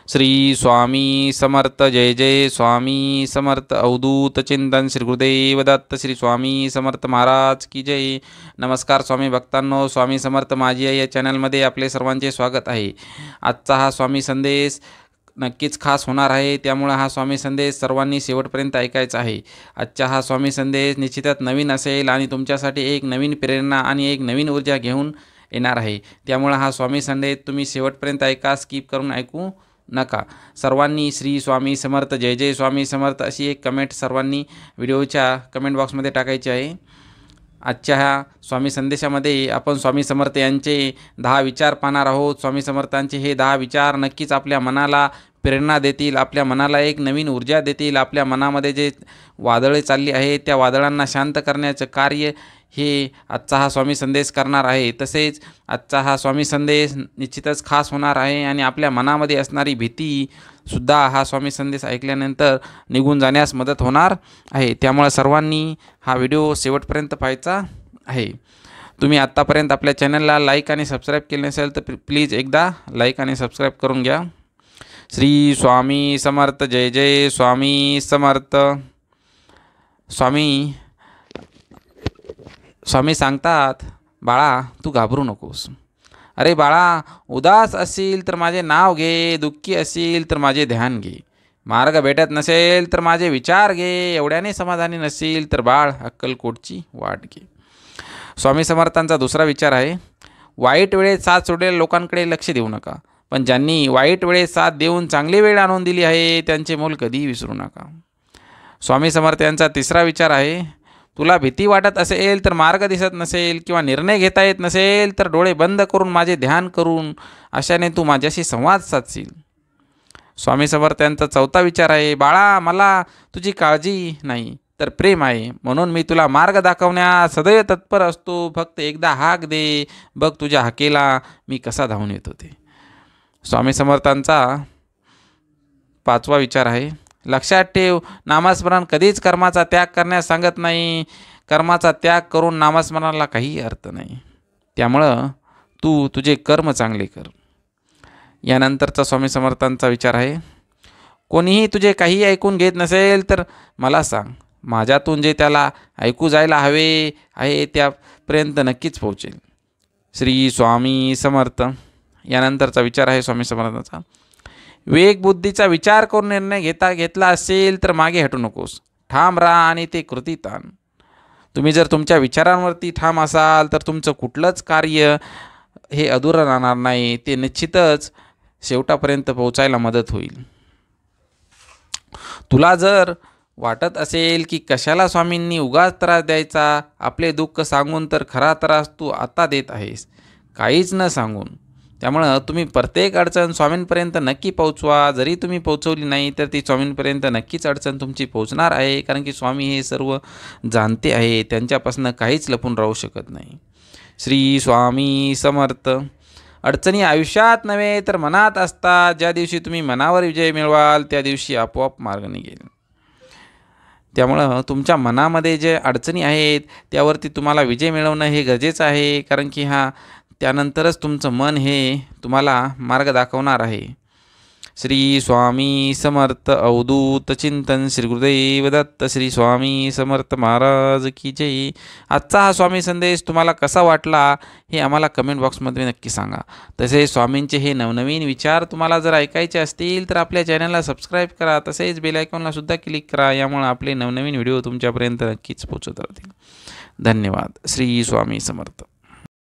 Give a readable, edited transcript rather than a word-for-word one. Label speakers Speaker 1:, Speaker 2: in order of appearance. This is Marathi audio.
Speaker 1: श्री स्वामी समर्थ जय जय स्वामी समर्थ अवधूत चिंतन श्री गुरुदेव दत्त श्री स्वामी समर्थ महाराज की जय। नमस्कार स्वामी भक्तांनो, स्वामी समर्थ माझी आई या चॅनलमध्ये आपले सर्वांचे स्वागत आहे। आजचा हा स्वामी संदेश नक्कीच खास होणार आहे, त्यामुळे हा स्वामी संदेश सर्वांनी शेवटपर्यंत ऐकायचा आहे। आजचा हा स्वामी संदेश निश्चितच नवीन असेल आणि तुमच्यासाठी एक नवीन प्रेरणा आणि एक नवीन ऊर्जा घेऊन येणार आहे। त्यामुळे हा स्वामी संदेश तुम्ही शेवटपर्यंत ऐका, स्किप करून ऐकू नका। सर्वांनी श्री स्वामी समर्थ जय जय स्वामी समर्थ अशी एक कमेंट सर्वांनी व्हिडिओच्या कमेंट बॉक्समध्ये टाकायची आहे। आजच्या ह्या स्वामी संदेशामध्ये आपण स्वामी समर्थ यांचे 10 विचार पाहणार आहोत। स्वामी समर्थांचे हे 10 विचार नक्कीच आपल्या मनाला प्रेरणा देतील, आपल्या मनाला एक नवीन ऊर्जा देतील। आपल्या मनामध्ये जे वादळे चालली आहे त्या वादळांना शांत करण्याचं कार्य हे आजचा हा स्वामी संदेश करणार आहे। तसेच आजचा हा स्वामी संदेश निश्चितच खास होणार आहे आणि आपल्या मनामध्ये असणारी भीतीसुद्धा हा स्वामी संदेश ऐकल्यानंतर निघून जाण्यास मदत होणार आहे। त्यामुळे सर्वांनी हा व्हिडिओ शेवटपर्यंत पाहायचा आहे। तुम्ही आत्तापर्यंत आपल्या चॅनलला लाईक आणि सबस्क्राईब केले नसेल तर प्लीज एकदा लाईक आणि सबस्क्राईब करून घ्या। श्री स्वामी समर्थ जय जय स्वामी समर्थ। स्वामी सांगतात, बाळा तू घाबरू नकोस। अरे बाळा, उदास असेल तर माझे नाव घे, दुःखी असेल तर माझे ध्यान घे, मार्ग भेटत नसेल तर माझे विचार घे, एवढ्याने समाधानी नसेल तर बाळ अक्कलकोटची वाट घे। स्वामी समर्थांचा दुसरा विचार आहे, वाईट वेळेत साथ सोडलेल्या लोकांकडे लक्ष देऊ नका, पण ज्यांनी वाईट वेळेत साथ देऊन चांगली वेळ आणून दिली आहे त्यांचे मोल कधीही विसरू नका। स्वामी समर्थ यांचा तिसरा विचार आहे, तुला भीती वाटत असेल तर मार्ग दिसत नसेल किंवा निर्णय घेता येत नसेल तर डोळे बंद करून माझे ध्यान करून अशाने तू माझ्याशी संवाद साधशील। स्वामी समर्थ यांचा चौथा विचार आहे, बाळा मला तुझी काळजी नाही तर प्रेम आहे, म्हणून मी तुला मार्ग दाखवण्यास सदैव तत्पर असतो। फक्त एकदा हाक दे, बघ तुझ्या हाकेला मी कसा धावून येतो ते। स्वामी समर्थांचा पाचवा विचार आहे, लक्षात ठेव, नामस्मरण कधीच कर्माचा त्याग करण्यास सांगत नाही। कर्माचा त्याग करून नामस्मरणाला काही अर्थ नाही। त्यामुळं तू तुझे कर्म चांगले कर। यानंतरचा स्वामी समर्थांचा विचार आहे, कोणीही तुझे काही ऐकून घेत नसेल तर मला सांग, माझ्यातून जे त्याला ऐकू जायला हवे आहे त्यापर्यंत नक्कीच पोहोचेल। श्री स्वामी समर्थ। यानंतरचा विचार आहे स्वामी समर्थांचा, विवेक बुद्धीचा विचार करून निर्णय घेतला असेल तर मागे हटू नकोस, ठाम राहा आणि ते कृतीत आण। तुम्ही जर तुमच्या विचारांवरती ठाम असाल तर तुमचं कुठलंच कार्य हे अधुरं राहणार नाही, ते निश्चितच शेवटापर्यंत पोहोचायला मदत होईल। तुला जर वाटत असेल की कशाला स्वामींनी उगाच त्रास द्यायचा, आपले दुःख सांगून तर खरा त्रास तू आता देत आहेस, काहीच न सांगून। त्यामुळं तुम्ही प्रत्येक अडचण स्वामींपर्यंत नक्की पोहोचवा। जरी तुम्ही पोहोचवली नाही तर ती स्वामींपर्यंत नक्कीच अडचण तुमची पोहोचणार आहे, कारण की स्वामी हे सर्व जाणते आहे, त्यांच्यापासून काहीच लपून राहू शकत नाही। श्री स्वामी समर्थ। अडचणी आयुष्यात नव्हे तर मनात असतात, ज्या दिवशी तुम्ही मनावर विजय मिळवाल त्या दिवशी आपोआप मार्ग निघेल। त्यामुळं तुमच्या मनामध्ये जे अडचणी आहेत त्यावरती तुम्हाला विजय मिळवणं हे गरजेचं आहे, कारण की त्यानंतरच तुमचं मन हे तुम्हाला मार्ग दाखवणार आहे। श्री स्वामी समर्थ अवधूत चिंतन श्री गुरुदेव दत्त श्री स्वामी समर्थ महाराज की जय। आजचा हा स्वामी संदेश तुम्हाला कसा वाटला हे आम्हाला कमेंट बॉक्समध्ये नक्की सांगा। तसेच स्वामींचे हे नवनवीन विचार तुम्हाला जर ऐकायचे असतील तर आपल्या चॅनलला सबस्क्राईब करा, तसेच बेल आयकॉनला सुद्धा क्लिक करा, यामुळे आपले नवनवीन व्हिडिओ तुमच्यापर्यंत नक्कीच पोहोचत राहतील। धन्यवाद। श्री स्वामी समर्थ।